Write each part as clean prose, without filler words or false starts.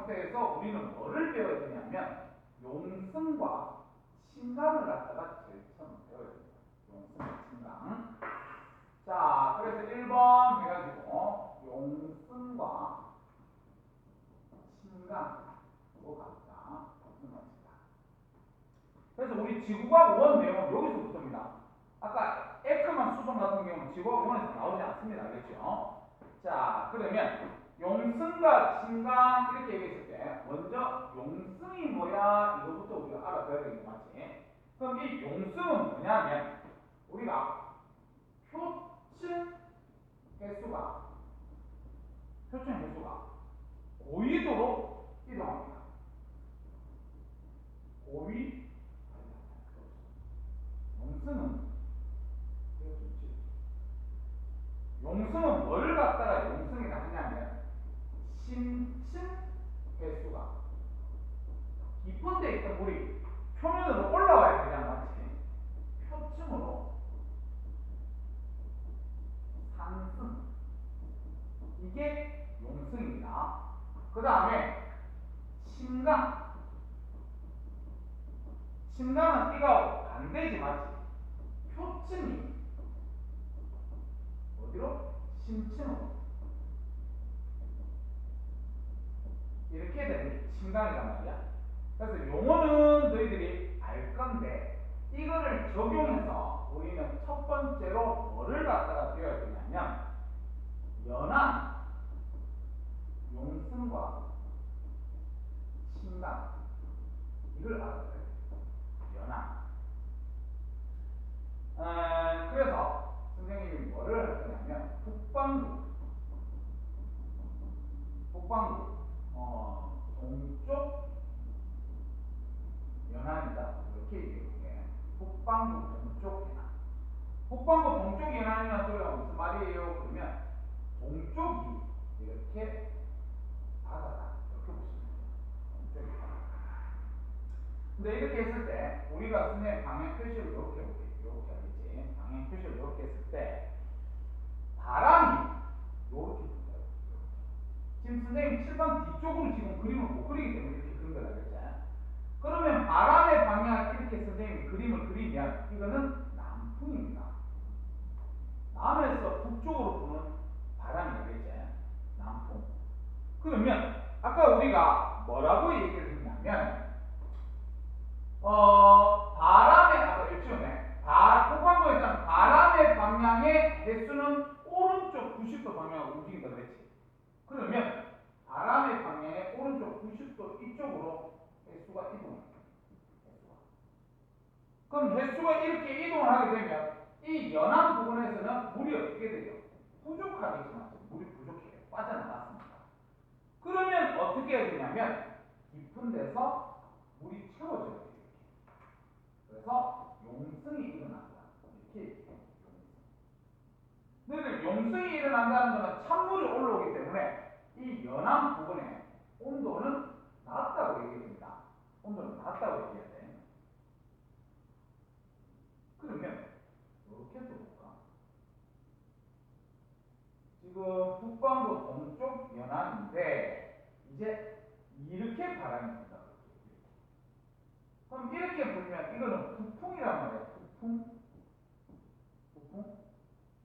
상태에서 우리는 뭐를 배워야 되냐면 용승과 침강을 갖다가 제일 처음 배워야 됩니다. 용승과 침강. 자, 그래서 1번 해가지고 용승과 침강으로 갑니다. 용승과 침강. 그래서 우리 지구과학 1 내용은 여기서부터입니다. 아까 에크만 수송 같은 경우는 지구과학 1에서 나오지 않습니다. 알겠죠? 자, 그러면 용승과 침강 이렇게 얘기했을 때 먼저 용승이 뭐야? 이거부터 우리가 알아둬야 되는 거 맞지? 그럼 이 용승은 뭐냐면 우리가 표층 횟수가 고위도로 이동합니다. 용승은 용승은 뭘 갖다가 용승이라 하냐면 심층 횟수가 깊은 데 있던 물이 표면으로 올라와야 되잖아, 맞지? 표층으로 상승, 이게 용승입니다. 그 다음에 침강은 이거하고 반대지, 맞지? 표층이 어디로? 심층으로 이렇게 되는 침강이란 말이야. 그래서 용어는 너희들이 알 건데 이거를 적용해서 우리는 첫 번째로 뭐를 갖다가 배워야 되냐면 연한 용승과 침강, 이걸 알아둬야 돼요. 연한. 그래서 선생님이 뭐를 할 거냐면 북반구 동쪽 연안이다, 이렇게 얘기해볼게. 북반구 동쪽 연안. 북반구 동쪽 연안이라는 소리가 무슨 말이에요? 그러면 동쪽이 이렇게 바다다, 이렇게 보시면 돼요. 동쪽이 바다. 근데 이렇게 했을 때 우리가 선생님 방향 표시를 이렇게 해볼게요. 이렇게 하겠지. 방향 표시를 이렇게 했을 때 바람이 이렇게 분다요. 지금 선생님 칠판 뒤쪽으로 지금 그림을 못 그리기 때문에 이렇게 그린 거다, 그랬지? 그러면 바람의 방향을 이렇게 선생님이 그림을 그리면 이거는 남풍입니다. 남에서 북쪽으로 부는 바람이 되겠지? 남풍. 그러면 아까 우리가 뭐라고 얘기를 했냐면 바람의, 아까 일주일에 북반구에서는 바람의 방향의 횟수는 오른쪽 90도 방향으로 움직인다 그랬지. 그러면 바람의 방향의 오른쪽 90도 이쪽으로 횟수가 이동합니다. 그럼 횟수가 이렇게 이동을 하게 되면 이 연안 부분에서는 물이 어떻게 돼요? 부족하겠지만 물이 부족해요. 빠져나갔습니다. 그러면 어떻게 해야 되냐면 깊은 데서 물이 채워져야 돼요. 그래서 용승이 일어난다, 이렇게 얘기해요. 근데 용승이 일어난다는 것은 찬물이 올라오기 때문에 이 연안 부분의 온도는 낮다고 얘기합니다. 온도는 낮다고 얘기해야 돼. 그러면 이렇게 해볼까? 지금 북반구 동쪽 연안인데 이제 이렇게 바람이 분다. 그럼 이렇게 불면 이거는 북풍이란 말이에요. 북풍.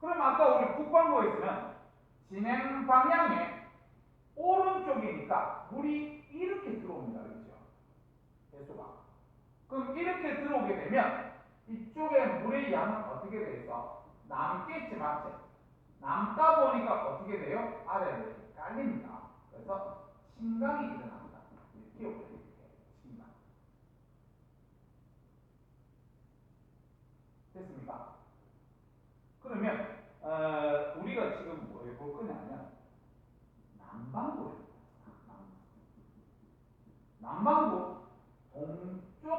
그럼 아까 우리 북반구에 있으면 진행 방향의 오른쪽이니까 물이 이렇게 들어옵니다. 그렇죠? 해수가. 그럼 이렇게 들어오게 되면 이쪽에 물의 양은 어떻게 돼 있어? 남겠지, 맞지? 남다 보니까 어떻게 돼요? 아래로 이렇게 깔립니다. 그래서 침강이 일어납니다. 이렇게 올려요. 침강. 됐습니까? 그러면 우리가 지금 뭐 해볼 거냐면 남반구를, 남반구 동쪽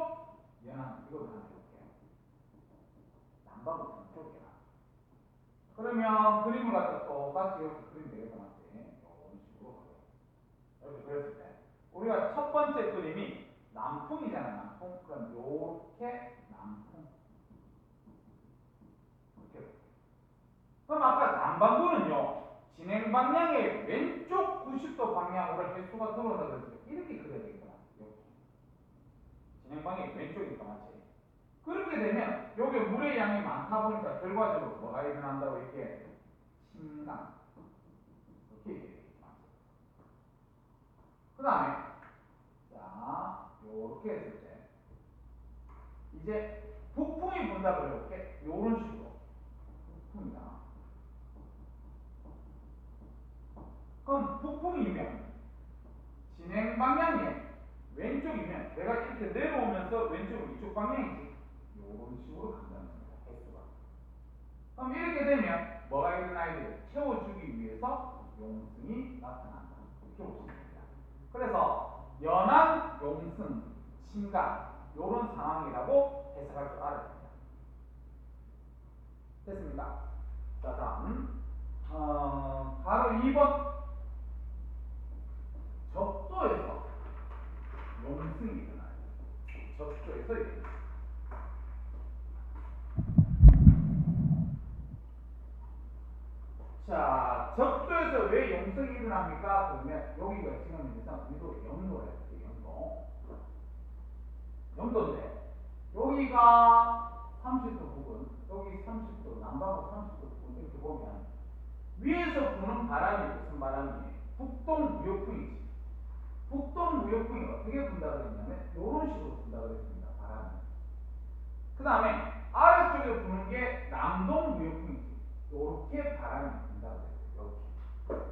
연안, 이걸 하나 해볼게요. 남반구 동쪽 연안. 그러면 그림을 갖다 똑같이 이렇게 그리면 되겠다, 맞지? 이런 식으로 이렇게 그렸을 때 우리가 첫 번째 그림이 남풍이잖아, 남풍. 그럼 이렇게 남풍. 이렇게. 그럼 아까 남반구는요, 진행 방향의 왼쪽 90도 90도 방향으로 횟수가 들어온다 그랬을 때 이렇게 그려야 되겠구나. 이렇게. 진행 방향이 왼쪽이니까 맞지? 그렇게 되면 여기 물의 양이 많다 보니까 결과적으로 뭐가 일어난다고 이렇게 침강 이렇게 얘기해요. 그 다음에 자 요렇게 했을 때 이제 북풍이 분다 그래볼게. 요런 식으로 북풍이다. 그럼 북풍이면 진행 방향이 왼쪽이면 내가 이렇게 내려오면서 왼쪽은 이쪽 방향이지. 요런 식으로 간다는 겁니다. 횟수가. 그럼 이렇게 되면 뭐가 일어나야 돼요? 채워주기 위해서 용승이 나타난다. 이렇게 보시면 됩니다. 그래서 연한 용승, 침강 요런 상황이라고 해석할 줄 알아야 됩니다. 됐습니까? 자 다음 바로 2번 적도에서 용승이 일어나요. 적도에서 일어나요. 자, 적도에서 왜 용성이 일어납니까? 그러면 여기가 지금 우리도 영도라 했어요. 영도인데 여기가 30도 부근, 여기 30도, 남반구 30도 부근 이렇게 보면 위에서 부는 바람이 무슨 바람이에요? 북동무역풍이지. 북동무역풍이 어떻게 분다 그랬냐면 이런 식으로 분다 그랬습니다. 바람이. 그 다음에 아래쪽에 부는 게 남동무역풍이지. 이렇게 바람이 분다 그랬어요. 이렇게.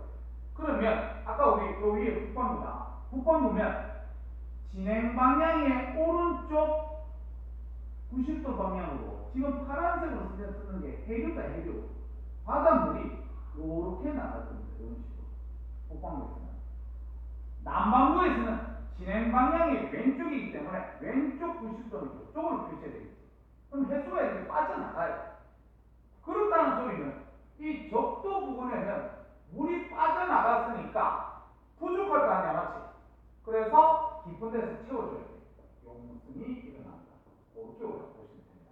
그러면 아까 우리 요 위에 북반구다. 북반구면 진행 방향의 오른쪽 90도 방향으로 지금 파란색으로 쓰는 게 해류다. 해류. 바닷물이 이렇게 나갈 겁니다. 이런 식으로. 북반구에서는. 남반구에서는 진행 방향이 왼쪽이기 때문에 왼쪽 90도는 이쪽으로 표시해야 되겠죠. 그럼 횟수가 이렇게 빠져나가요. 그렇다는 소리는 이 적도 부근에는 물이 빠져나갔으니까 부족할 거 아니야, 맞지? 그래서 깊은 데서 채워줘야 돼. 용승이 일어난다. 이렇게 우리가 보시면 됩니다.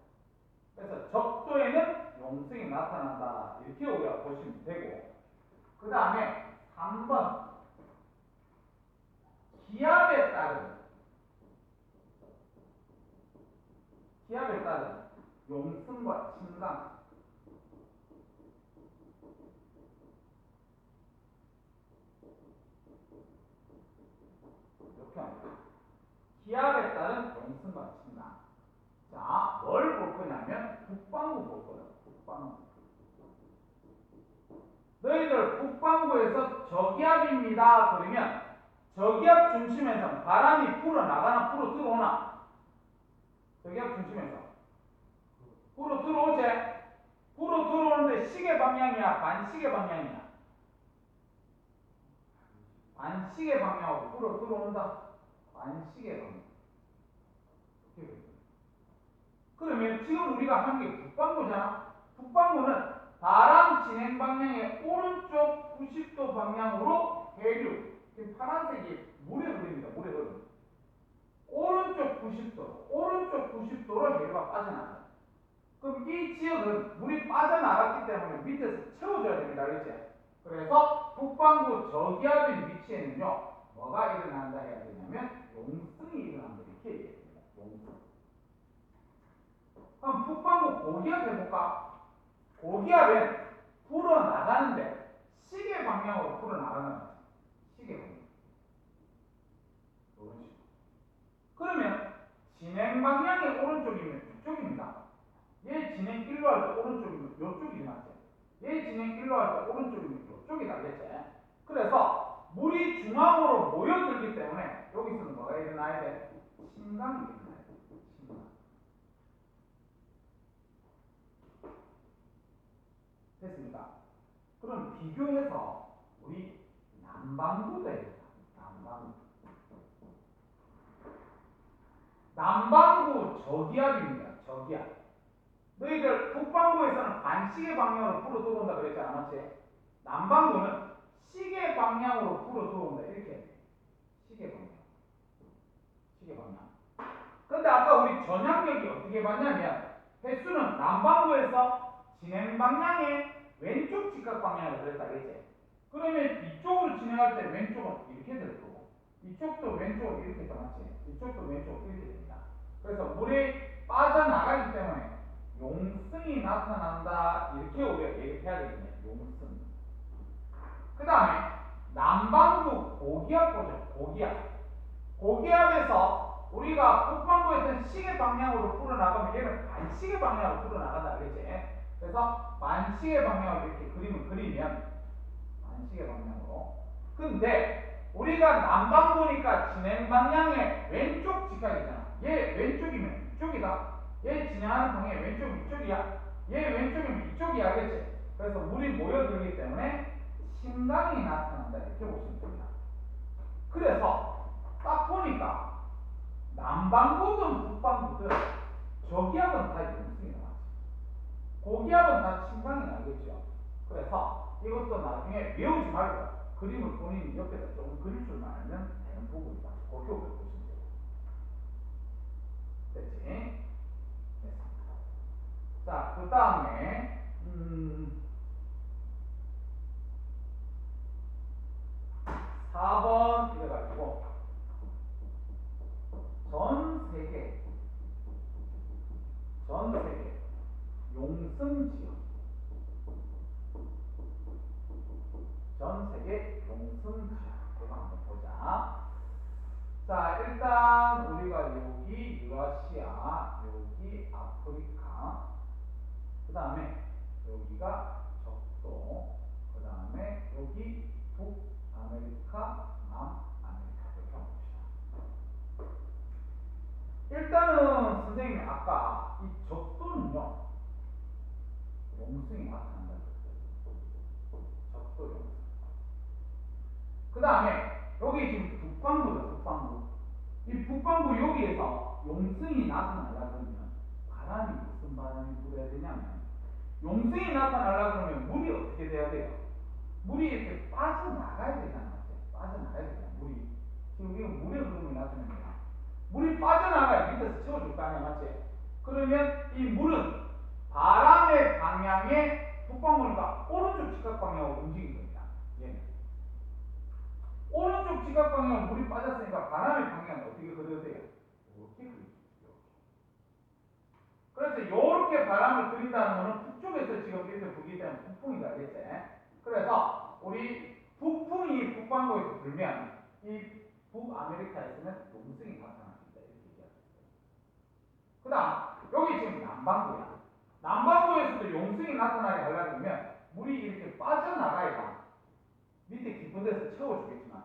그래서 적도에는 용승이 나타난다. 이렇게 우리가 보시면 되고, 그 다음에 3번 기압에 따른 용승과 침강. 이렇게 합니다. 기압에 따른 용승과 침강. 자, 뭘 볼 거냐면 북반구 볼 거야. 북반구. 너희들 북반구에서 저기압입니다. 그러면 저기압 중심에서 바람이 불어 나가나 불어 들어오나? 저기압 중심에서 불어 들어오지? 불어 들어오는데 시계 방향이야? 반시계 방향이야? 반시계 방향으로 불어 들어온다. 반시계 방향. 그러면 지금 우리가 한 게 북반구잖아. 북반구는 바람 진행 방향의 오른쪽 90도 방향으로 해류. 지금 파란색이 물에 흐릅니다. 물에 흐릅니다. 오른쪽 90도로 해류가 빠져나가요. 그럼 이 지역은 물이 빠져나갔기 때문에 밑에서 채워줘야 됩니다. 그렇지? 그래서 북반구 저기압인 위치에는요, 뭐가 일어난다 해야 되냐면 용승이 일어난다. 이렇게 얘기합니다. 용승. 그럼 북반구 고기압 해볼까? 고기압은 불어나가는데 시계 방향으로 불어나가는 거지. 시계 방향. 이런 식으로. 그러면 진행 방향이 오른쪽이면 이쪽입니다. 얘 진행 길로 할 때 오른쪽이면 이쪽이 맞지? 얘 진행 길로 할 때 오른쪽이면 이쪽이 나겠지? 그래서 물이 중앙으로 모여들기 때문에 여기서는 뭐가 일어나야 돼? 침강이 일어나야 돼. 침강. 됐습니까? 그럼 비교해서 우리 남반구대 남반구 저기압입니다. 저기압. 너희들 북반구에서는 반시계 방향으로 불어 들어온다 그랬잖아, 맞지? 남반구는 시계 방향으로 불어 들어온다 이렇게. 시계 방향. 시계 방향. 근데 아까 우리 전향력이 어떻게 봤냐면 횟수는 남반구에서 진행 방향의 왼쪽 직각 방향으로 그랬다 그랬지? 그러면 이쪽으로 진행할 때 왼쪽은 이렇게 될 거고 이쪽도 왼쪽은 이렇게 떠났지. 이쪽도 왼쪽은 이렇게 됩니다. 그래서 물이 빠져나가기 때문에 용승이 나타난다 이렇게 우리가 얘기해야 되겠네요. 용승. 그 다음에 남반구 고기압 보죠. 고기압. 고기압에서 우리가 북반구에서 시계 방향으로 풀어나가면 얘는 반시계 방향으로 풀어나간다 그랬지. 그래서 반시계 방향으로 이렇게 그림을 그리면 반시계 방향으로. 근데 우리가 남반구니까 진행 방향의 왼쪽 직각이잖아. 얘 왼쪽이면 이쪽이다. 얘 진행하는 방향의 왼쪽이 이쪽이야. 얘 왼쪽이면 이쪽이야. 알겠지? 그래서 물이 모여들기 때문에 신강이 나타난다. 이렇게 보시면 됩니다. 그래서 딱 보니까 남반구든 북반구든 저기압은 다 용승이 나왔지. 고기압은 다 신강이 나겠죠. 그래서 이것도 나중에 외우지 말고 그림을 본인이 옆에다 조금 그릴 줄만 알면 되는 부분이다. 그렇게 보시면 돼요. 됐지? 됐습니다. 자, 그 다음에 4번 이래가지고 전 세계 용승지역 전 세계 용승지역 이거 한번 보자. 자, 일단 우리가 여기 유라시아, 여기 아프리카, 그 다음에 여기가 적도, 그 다음에 여기 북아메리카, 남아메리카 이렇게 한번 봅시다. 일단은 선생님이 아까 이 적도는요 용승이 나타난다고 했어요. 적도 용승. 그 다음에 여기 지금 북반구다. 북반구. 이 북반구 여기에서 용승이 나타나려고 그러면 바람이 무슨 바람이 불어야 되냐면 용승이 나타나려고 그러면 물이 어떻게 돼야 돼요? 물이 이렇게 빠져나가야 되잖아. 빠져나가야 되잖아. 물이 지금 이거 물의 흐름이 나타나면 물이 빠져나가야 밑에서 채워줄 거 아니야. 맞지? 그러면 이 물은 바람의 방향에 북반구니까 오른쪽 직각 방향으로 움직인 겁니다. 얘는 오른쪽 직각 방향으로 물이 빠졌으니까 바람의 방향은 어떻게 그려도 돼요? 이렇게 그리죠. 그래서 이렇게 바람을 그린다는 것은 북쪽에서 지금 이렇게 불기 때문에 북풍이다. 알겠지? 그래서 우리 북풍이 북반구에서 불면 이 북아메리카에서는 용승이 나타납니다. 이렇게 얘기하겠어요. 그 다음 여기 지금 남반구야. 남반구에서도 용승이 나타나게 하려면 물이 이렇게 빠져나가야 밑에 깊은 데서 채워주겠지만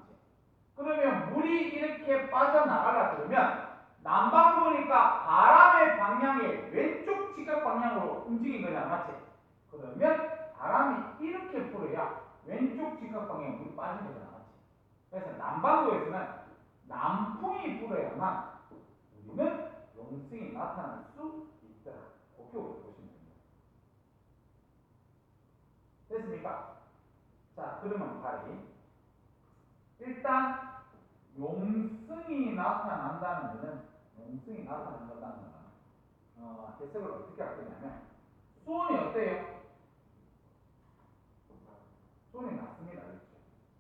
그러면 물이 이렇게 빠져나가려 그러면 남반구니까 바람의 방향이 왼쪽 직각 방향으로 움직인 거잖아. 맞지? 그러면 바람이 이렇게 불어야 왼쪽 직각 방향으로 물이 빠진 거잖아. 맞지? 그래서 남반구에서는 남풍이 불어야만 우리는 용승이 나타날 수 있더라. 그렇게 보시면 됩니다. 됐습니까? 자, 그러면 발이 일단 용승이 나타난다는 것은 해석을 어떻게 할 거냐면 수온이 어때요? 수온이 낮습니다. 그렇죠?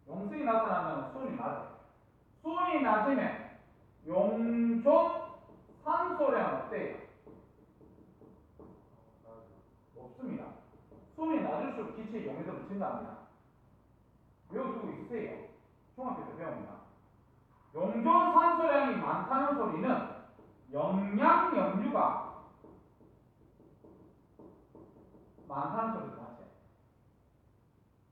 용승이 나타나면 수온이 낮아요. 수온이 낮으면 용존 산소량은 어때요? 없습니다. 수온이 낮을수록 기체의 용해도는 증가합니다. 외워두고 있으세요. 중학교 때 배웁니다. 용존 산소량이 많다는 소리는 영양 염류가 많다는 소리도 맞아요.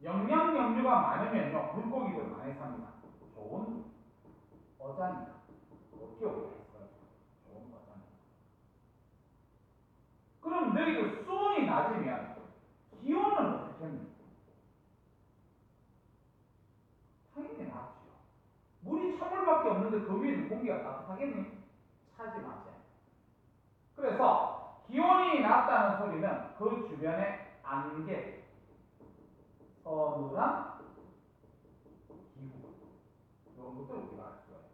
영양 염류가 많으면요 물고기들 많이 삽니다. 좋은 어장이다. 어떻게 오겠어요? 좋은 어장이다. 그럼 너희들 수온이 낮으면 기온은 어떻게 합니까? 당연히 낮죠. 물이 찬물밖에 없는데 그 위에는 공기가 따뜻하겠니? 차지 마세요. 그래서 기온이 낮다는 소리는 그 주변에 안개, 서늘한 기후 이런 것들을 우리가 알 수가 있어요.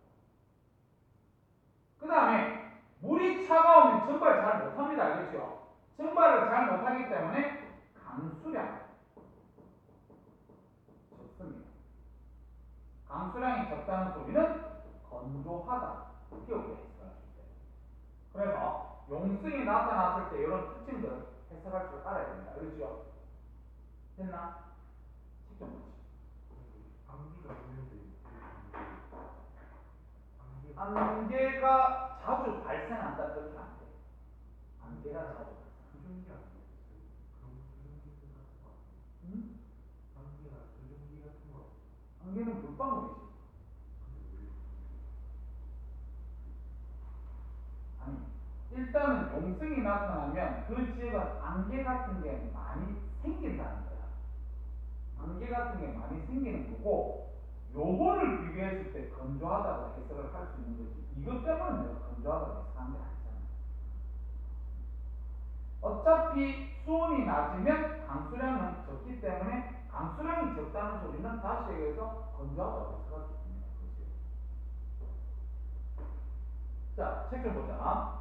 그 다음에 물이 차가우면 증발을 잘 못합니다. 알겠죠? 증발을 잘 못하기 때문에 강수량 적습니다. 강수량이 적다는 소리는 건조하다. 이렇게 우리가 해석할 수 있어요. 그래서 용승이 나타났을 때 이런 특징들 해석할 줄 알아야 됩니다. 그렇죠? 됐나? 책좀 보지. 안개가 있는데 안개가 자주 발생한다 그렇게 안 돼. 안개가 자주 발생. 수증기 아니에요? 그럼 수증기 같은 거 응? 안개가 수증기 같은 거 안개는 물방울이지. 아니, 일단은 용승이 나타나면 그 지역은 안개 같은 게 많이 생긴다는 거야. 안개 같은 게 많이 생기는 거고, 요거를 비교했을 때 건조하다고 해석을 할 수 있는 거지. 이것 때문에 내가 건조하다고 해석한 게 아니잖아. 어차피 수온이 낮으면 강수량은 적기 때문에 강수량이 적다는 소리는 다시 얘기해서 건조하다고 해석할 수 있습니다. 그렇지? 자, 책 좀 보자.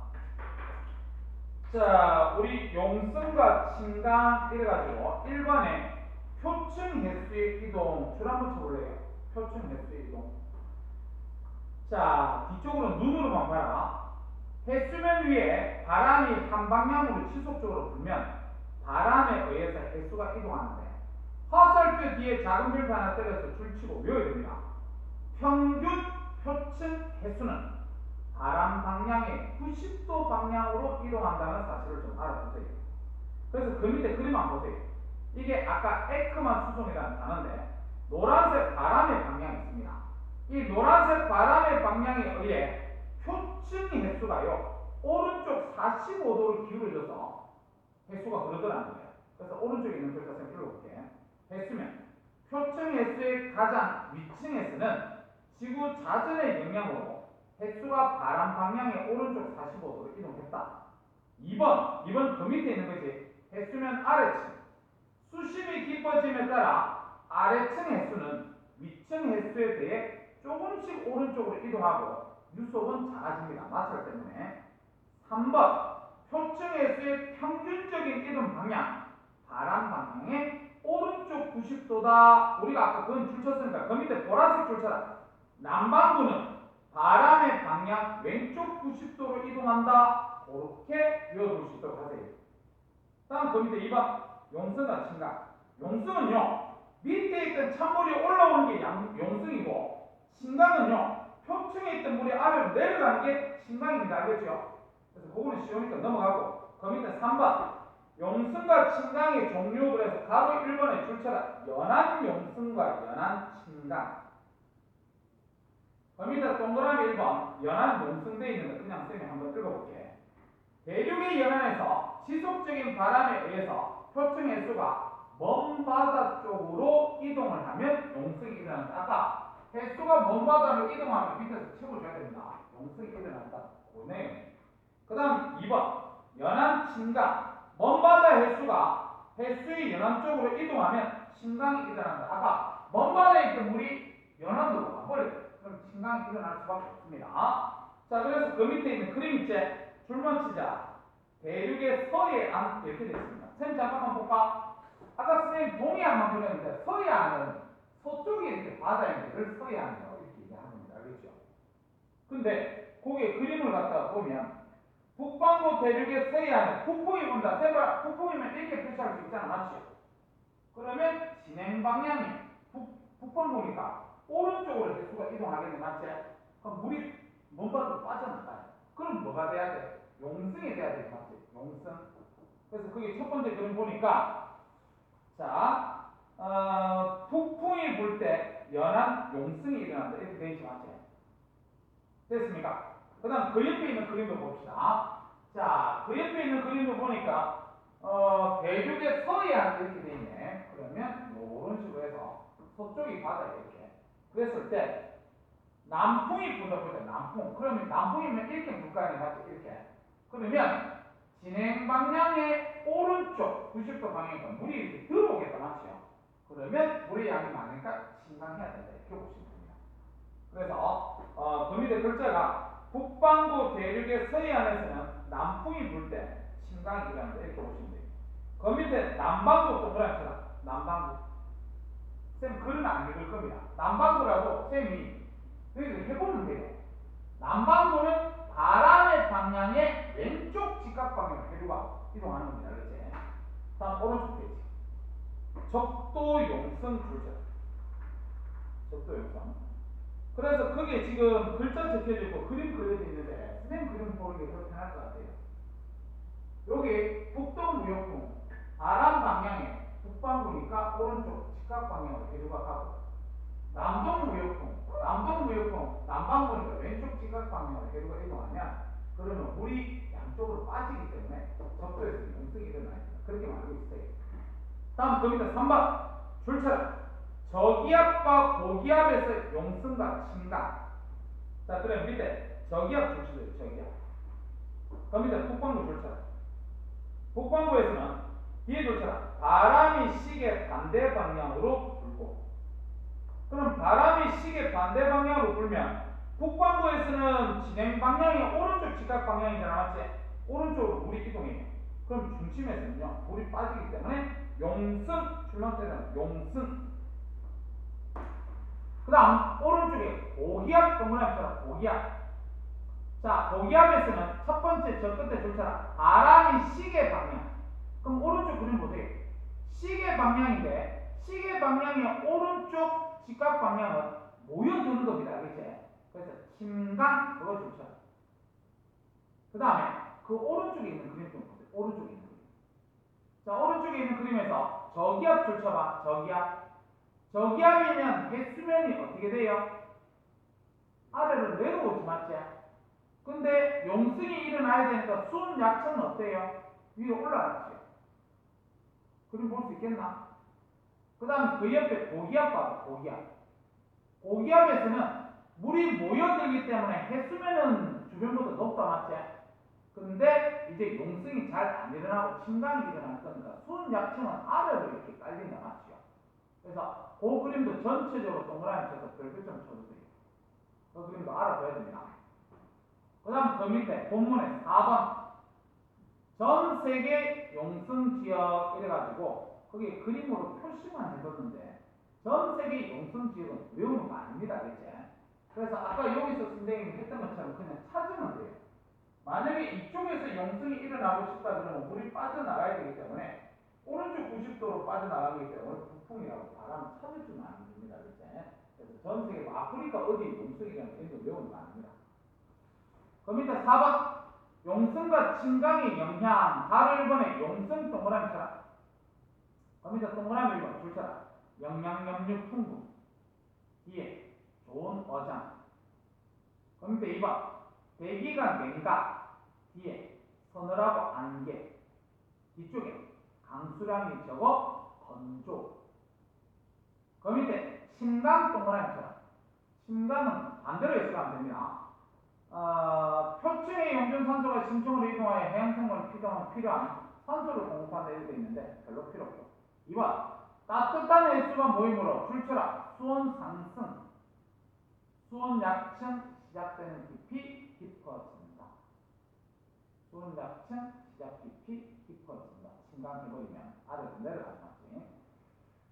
자, 우리 용성과 진강 이래가지고 1번에 표층 횟수의 이동 줄 한번 쳐볼래요? 표층 횟수의 이동. 자, 뒤쪽으로 눈으로만 봐라. 횟수면 위에 바람이 한 방향으로 지속적으로 불면 바람에 의해서 횟수가 이동하는데 화살표 뒤에 작은 별표 하나 때려서 줄치고 외워야 됩니다. 평균 표층 횟수는 바람 방향의 90도 방향으로 이동한다는 사실을 좀 알아두세요. 그래서 그 밑에 그림 한번 보세요. 이게 아까 에크만 수송이라는 단어인데 노란색 바람의 방향이 있습니다. 이 노란색 바람의 방향에 의해 표층 횟수가요 오른쪽 45도를 기울여져서 횟수가 그러더라는 거예요. 그래서 오른쪽에 있는 글자 좀 읽어볼게. 횟수면 표층 횟수의 가장 위층 횟수는 지구 자전의 영향으로 횟수가 바람 방향의 오른쪽 45도로 이동했다. 2번 그 밑에 있는 거지. 횟수면 아래층. 수심이 깊어짐에 따라 아래층 횟수는 위층 횟수에 대해 조금씩 오른쪽으로 이동하고 유속은 작아집니다. 마찰 때문에. 3번 표층 횟수의 평균적인 이동 방향 바람 방향의 오른쪽 90도다. 우리가 아까 그건 줄 쳤으니까 그 밑에 보라색 줄 쳐라. 남반구는 바람의 방향 왼쪽 90도로 이동한다. 그렇게 외워둘 수 있도록 하세요. 다음 그 밑에 2번 용성과 진강. 용성은요 밑에 있던 찬물이 올라오는 게 용성이고 진강은요 표층에 있던 물이 아래로 내려가는 게 진강입니다. 알겠죠? 그래서 그거는 쉬우니까 넘어가고 그 밑에 3번 용성과 진강의 종류. 그래서 가로 1번에 줄쳐라. 연한 용성과 연한 진강. 그 밑에 동그라미 1번 연한 용성되어 있는 거 그냥 쌤이 한번 읽어볼게. 대륙의 연안에서 지속적인 바람에 의해서 표층 횟수가 먼 바다 쪽으로 이동을 하면 용성이 일어난다. 아까 횟수가 먼 바다로 이동하면 밑에서 채워줘야 됩니다. 용성이 일어난다. 오네. 그 다음 2번 연안 진강. 먼 바다 횟수가 횟수의 연안 쪽으로 이동하면 진강이 일어난다. 아까 먼 바다에 있던 물이 연안으로 가버려요. 그럼 진강이 일어날 수밖에 없습니다. 자, 그래서 그 밑에 있는 그림체 줄만 치자. 대륙의 서해안 이렇게 되어 있습니다. 선생님 잠깐만 볼까? 아까 선생님 동해안만 그렸는데 서해안은 서쪽에 이렇게 바다인데 그걸 서해안이라고 이렇게 얘기하는 겁니다. 알겠죠? 근데 거기에 그림을 갖다가 보면 북반구 대륙의 서해안에 북풍이 분다. 세발 북풍이면 이렇게 표시할 수 있잖아. 맞죠? 그러면 진행 방향이 북반구니까 오른쪽으로 횟수가 이동하겠네. 맞지? 그럼 물이 먼 바다로 빠져나가요. 그럼 뭐가 돼야 돼? 용성이 돼야 돼. 맞지? 용성. 그래서 그게 첫 번째 그림 보니까 자 북풍이 불 때 연한 용성이 일어난다. 이렇게 되어 있지. 맞지? 됐습니까? 그 다음 그 옆에 있는 그림도 봅시다. 자, 그 옆에 있는 그림도 보니까 대륙의 서해안 이렇게 되어 있네. 그러면 이런 식으로 해서 서쪽이 바다 이렇게 그랬을 때 남풍이 분다 보자. 남풍. 그러면 남풍이면 이렇게 불까요? 맞죠? 이렇게. 그러면 진행 방향의 오른쪽 90도 방향이니까 물이 이렇게 들어오겠다. 맞죠? 그러면 물의 양이 많으니까 진강해야 된다. 이렇게 보시면 됩니다. 그래서 그 밑에 글자가 북반구 대륙의 서해안에서는 남풍이 불 때 진강이 일어난다. 이렇게 보시면 돼요. 그 밑에 남반구 동그라미 쳐라. 남반구. 쌤 글은 안 읽을 겁니다. 남반구라도 쌤이 여기서 해보면 돼요. 남반구는 바람의 방향의 왼쪽 직각 방향으로 해류가 이동하는 겁니다. 그렇지? 다음 오른쪽 페이지. 적도 용성 줄자. 적도 용성. 그래서 그게 지금 글자 적혀져 있고 그림 그려져 있는데 선생님 그림 보는 게 더 편할 것 같아요. 여기 북동무역풍 바람 방향에 북반구니까 오른쪽 직각 방향으로 해류가 가고 남동무역풍 남반구니까 왼쪽 직각 방향으로 해류가 이동하면 그러면 물이 양쪽으로 빠지기 때문에 적도에서 용성이 일어나니다. 그렇게 말하고 있어요. 다음 겁니다. 3번 줄처럼 저기압과 고기압에서 용성과 침강. 자, 그럼 밑에 저기압 줄쳐요. 저기압. 겁니다. 북반구 줄처럼 북반구에서는 뒤에 줄처럼 바람이 시계 반대 방향으로 불고, 그럼 바람이 시계 반대 방향으로 불면 북반구에서는 진행 방향이 오른쪽 직각 방향이잖아, 맞지? 오른쪽으로 물이 이동해요. 그럼 중심에서는요 물이 빠지기 때문에 용성, 출렁 때는 용성. 그 다음 오른쪽에 고기압 동그라미처럼 고기압. 자, 고기압에서는 첫 번째 저 끝에 줄처럼 바람이 시계 방향. 그럼 오른쪽 그림 보세요. 시계 방향인데 시계 방향의 오른쪽 직각 방향은 모여드는 겁니다. 그렇지? 그래서 침강 그거 줄처럼. 그 다음에 그 오른쪽에 있는 그림 좀 보세요. 오른쪽에 있는 그림. 자, 오른쪽에 있는 그림에서 저기압 줄쳐봐. 저기압. 저기압이면 해수면이 어떻게 돼요? 아래로 내려오지, 맞지? 근데 용성이 일어나야 되니까 수온 약천은 어때요? 위로 올라갔죠. 그림 볼 수 있겠나? 그 다음 그 옆에 고기압 봐봐. 고기압. 고기압에서는 물이 모여들기 때문에 해수면은 주변보다 높다, 맞지? 근데 이제 용성이 잘 안 일어나고 침강이 일어날 거니까 수온 약천은 아래로 이렇게 깔린다, 맞죠? 그래서 그 그림도 전체적으로 동그라미 쳐서 별표점 쳐도 돼요. 그 그림도 알아둬야 됩니다. 그 다음 그 밑에 본문에 4번 전 세계 용성 지역 이래가지고 거기에 그림으로 표시만 해뒀는데 전 세계 용성 지역은 외우는 거 아닙니다. 그치? 그래서 아까 여기서 선생님이 했던 것처럼 그냥 찾으면 돼요. 만약에 이쪽에서 용성이 일어나고 싶다 그러면 물이 빠져나가야 되기 때문에 오른쪽 90도로 빠져나가기 때문에 북풍이라고 바람 찾아주면 안 됩니다. 그치? 그래서 전 세계 아프리카 어디 용성이 일어나면 이런 거 외우는 거 아닙니다. 그 밑에 4번 용성과 침강의 영향. 바로 1번에 용성 동그라미처럼. 그 밑에 동그라미 1번 줄처럼 영양염류 풍부. 뒤에 좋은 어장. 그 밑에 2번 대기가 냉각. 뒤에 서늘하고 안개. 뒤쪽에 강수량이 적어 건조. 그 밑에 침강 동그라미처럼. 침강은 반대로 해석하면 됩니다. 표층의 용존산소가 심층으로 이동하여 해양생물을 필요한 산소를 공급한다 이렇게 있는데 별로 필요 없고. 2번 따뜻한 해수가 모임으로 줄처럼 수온 상승, 수온 약층 시작되는 깊이 깊어진다. 수온 약층 시작 깊이 깊어진다. 침강해버리면 아래로 내려가지 맞지?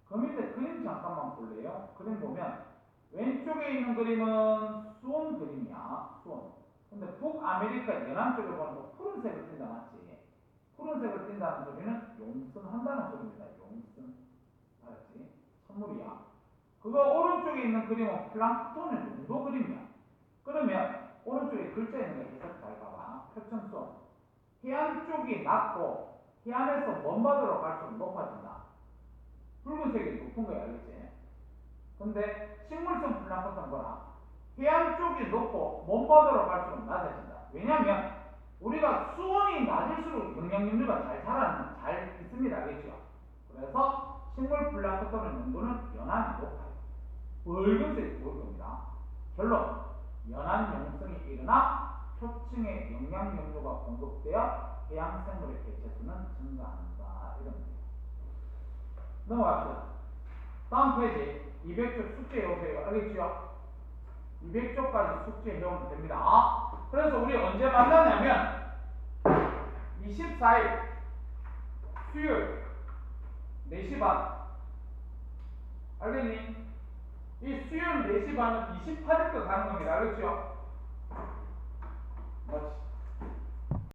그 밑에 그림 잠깐만 볼래요? 그림 보면 왼쪽에 있는 그림은 수온 그림이야. 수온. 근데 북아메리카 연안 쪽에 보면 푸른색을 띈다, 맞지? 푸른색을 띈다는 소리는 용성한다는 소리입니다. 용성. 알았지? 선물이야. 그거 오른쪽에 있는 그림은 플랑크톤의 농도 그림이야. 그러면 오른쪽에 글자 있는 거 해석 잘 봐봐. 표층수온. 해안 쪽이 낮고 해안에서 먼 바다로 갈수록 높아진다. 붉은색이 높은 거야, 알겠지? 근데 식물성 플랑크톤 거나 해안 쪽이 높고 먼 바다로 갈수록 낮아진다. 왜냐하면 우리가 수온이 낮을수록 영양염류가 잘 있습니다. 알겠죠? 그래서 식물 플랑크톤의 농도는 연안이 높아요. 붉은색이 보일 겁니다. 결론, 연안 용성이 일어나 표층에 영양염류가 공급되어 해양생물의 개체수는 증가한다. 이런 겁니다. 넘어갑시다. 다음 페이지 200쪽 숙제 해오세요. 알겠죠? 200쪽까지 숙제 해오면 됩니다. 그래서 우리 언제 만나냐면 24일 수요일 4시 반 알겠니? 이 수요는 4시 반은 28일거 가는 겁니다. 알겠죠?